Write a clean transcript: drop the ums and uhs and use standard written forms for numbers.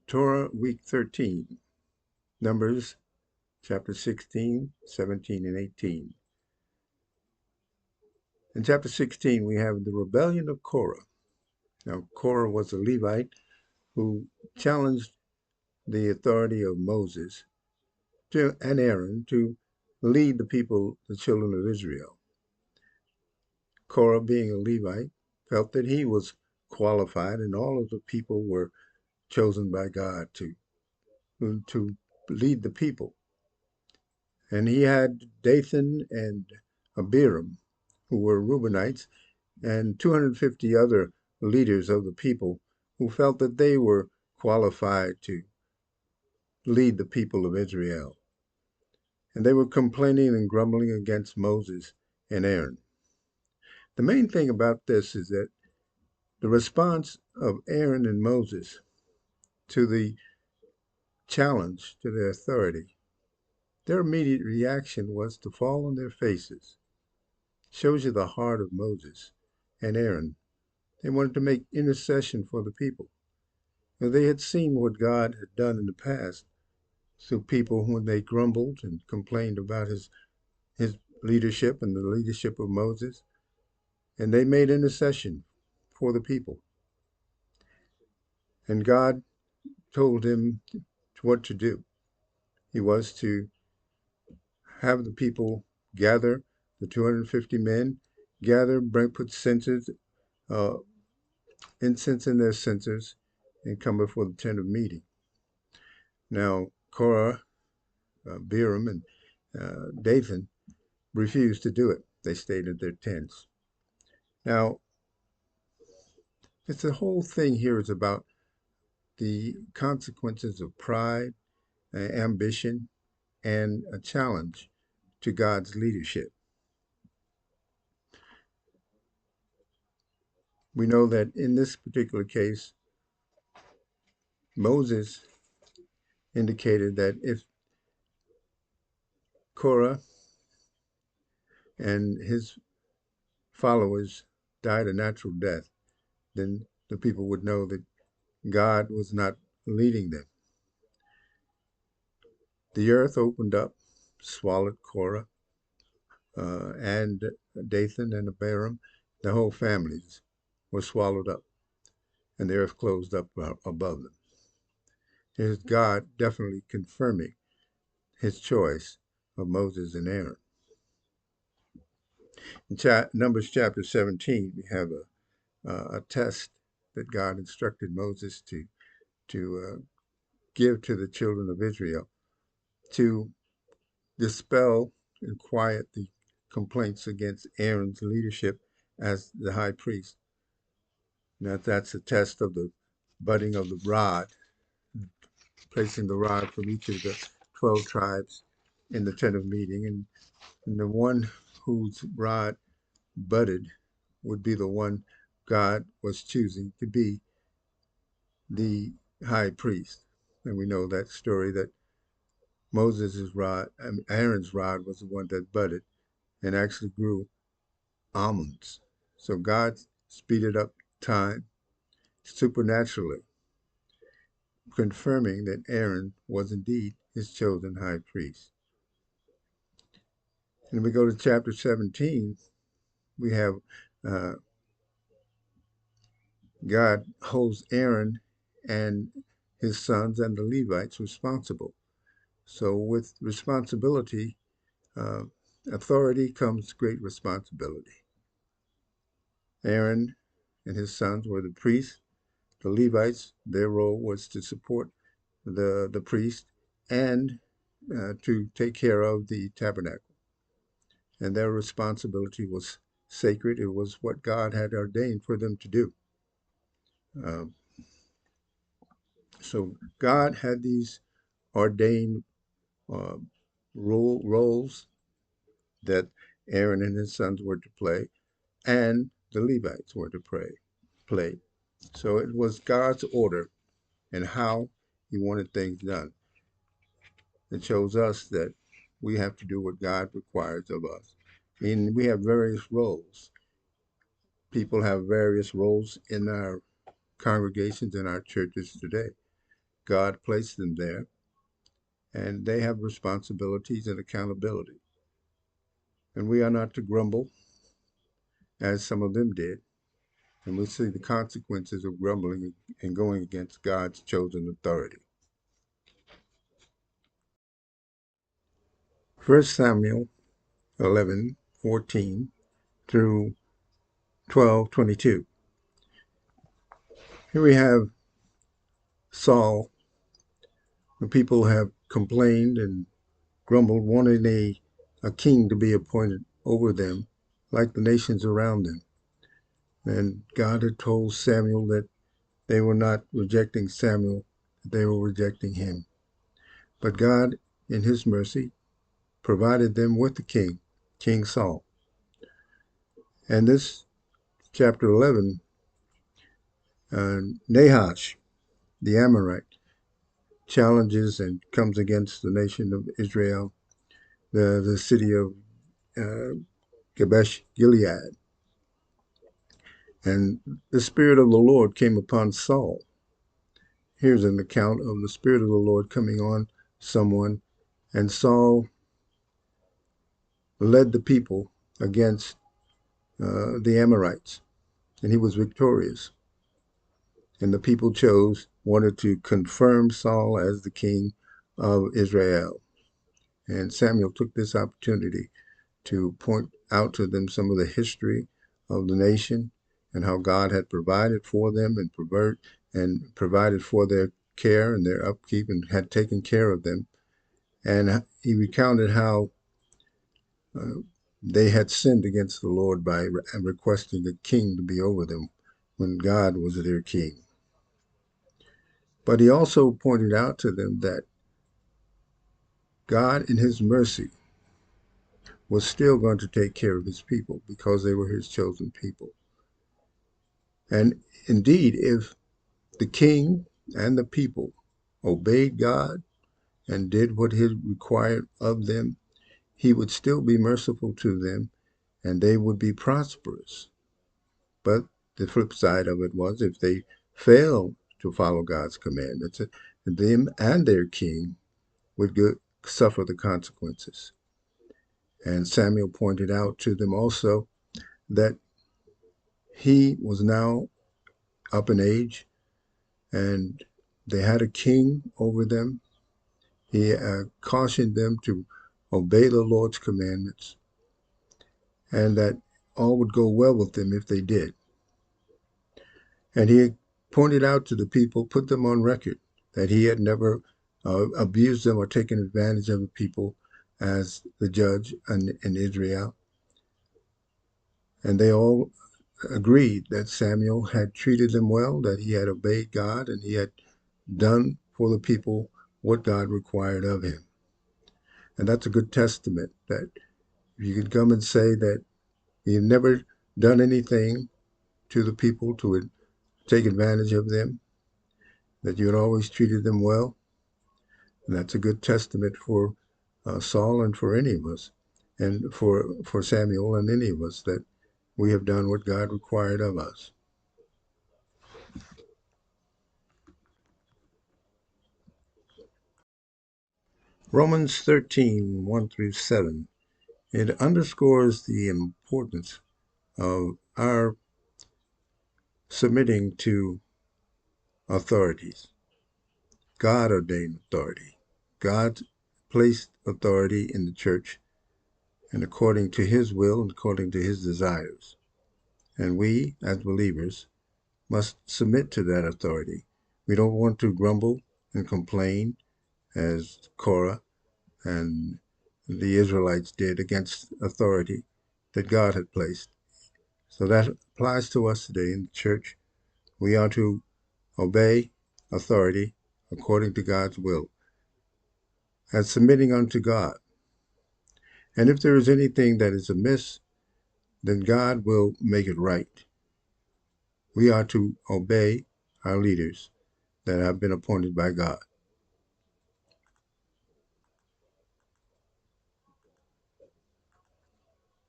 Torah week 13, Numbers chapter 16, 17, and 18. In chapter 16, we have the rebellion of Korah. Now, Korah was a Levite who challenged the authority of Moses and Aaron to lead the people, the children of Israel. Korah, being a Levite, felt that he was qualified, and all of the people were chosen by God to lead the people. And he had Dathan and Abiram, who were Reubenites, and 250 other leaders of the people who felt that they were qualified to lead the people of Israel. And they were complaining and grumbling against Moses and Aaron. The main thing about this is that the response of Aaron and Moses to the challenge to their authority, their immediate reaction was to fall on their faces. Shows you the heart of Moses and Aaron. They wanted to make intercession for the people. Now, they had seen what God had done in the past through people when they grumbled and complained about his leadership and the leadership of Moses, and they made intercession for the people. And God told him what to do. He was to have the people gather, the 250 men, put incense in their censers, and come before the tent of meeting. Now, Korah, Abiram, and Dathan refused to do it. They stayed in their tents. Now, the whole thing here is about the consequences of pride, ambition, and a challenge to God's leadership. We know that in this particular case, Moses indicated that if Korah and his followers died a natural death, then the people would know that God was not leading them. The earth opened up, swallowed Korah and Dathan and Abiram. The whole families were swallowed up, and the earth closed up above them. Here's God definitely confirming his choice of Moses and Aaron. In Numbers chapter 17, we have a test that God instructed Moses to give to the children of Israel to dispel and quiet the complaints against Aaron's leadership as the high priest. Now, that's a test of the budding of the rod, placing the rod from each of the 12 tribes in the tent of meeting. And the one whose rod budded would be the one God was choosing to be the high priest. And we know that story that Aaron's rod was the one that budded and actually grew almonds. So God speeded up time supernaturally, confirming that Aaron was indeed his chosen high priest. And we go to chapter 17, we have God holds Aaron and his sons and the Levites responsible. So with responsibility, authority comes great responsibility. Aaron and his sons were the priests. The Levites, their role was to support the priest and to take care of the tabernacle. And their responsibility was sacred. It was what God had ordained for them to do. So God had these ordained uh, roles that Aaron and his sons were to play, and the Levites were to play. So it was God's order and how he wanted things done. It shows us that we have to do what God requires of us. And we have various roles. People have various roles in our congregations, in our churches today. God placed them there, and they have responsibilities and accountability. And we are not to grumble, as some of them did. And we see the consequences of grumbling and going against God's chosen authority. 1 Samuel 11:14 through 12:22. Here we have Saul. The people have complained and grumbled, wanting a king to be appointed over them, like the nations around them. And God had told Samuel that they were not rejecting Samuel, they were rejecting him. But God, in his mercy, provided them with the king, King Saul. And this chapter 11, Nahash, the Amorite, challenges and comes against the nation of Israel, the city of Jabesh Gilead. And the Spirit of the Lord came upon Saul. Here's an account of the Spirit of the Lord coming on someone, and Saul led the people against the Amorites, and he was victorious. And the people wanted to confirm Saul as the king of Israel. And Samuel took this opportunity to point out to them some of the history of the nation and how God had provided for them and provided for their care and their upkeep and had taken care of them. And he recounted how they had sinned against the Lord by requesting a king to be over them when God was their king. But he also pointed out to them that God, in his mercy, was still going to take care of his people because they were his chosen people. And indeed, if the king and the people obeyed God and did what he required of them, he would still be merciful to them and they would be prosperous. But the flip side of it was if they failed to follow God's commandments, them and their king would suffer the consequences. And Samuel pointed out to them also that he was now up in age and they had a king over them. He cautioned them to obey the Lord's commandments and that all would go well with them if they did. And he pointed out to the people, put them on record, that he had never abused them or taken advantage of the people as the judge in Israel. And they all agreed that Samuel had treated them well, that he had obeyed God, and he had done for the people what God required of him. And that's a good testament that you can come and say that you've never done anything to the people to take advantage of them, that you had always treated them well. And that's a good testament for Saul and for any of us, and for Samuel and any of us, that we have done what God required of us. Romans 13, 1 through 7. It underscores the importance of our submitting to authorities, God-ordained authority. God placed authority in the church and according to his will and according to his desires. And we, as believers, must submit to that authority. We don't want to grumble and complain as Korah and the Israelites did against authority that God had placed. So that applies to us today in the church. We are to obey authority according to God's will and submitting unto God. And if there is anything that is amiss, then God will make it right. We are to obey our leaders that have been appointed by God.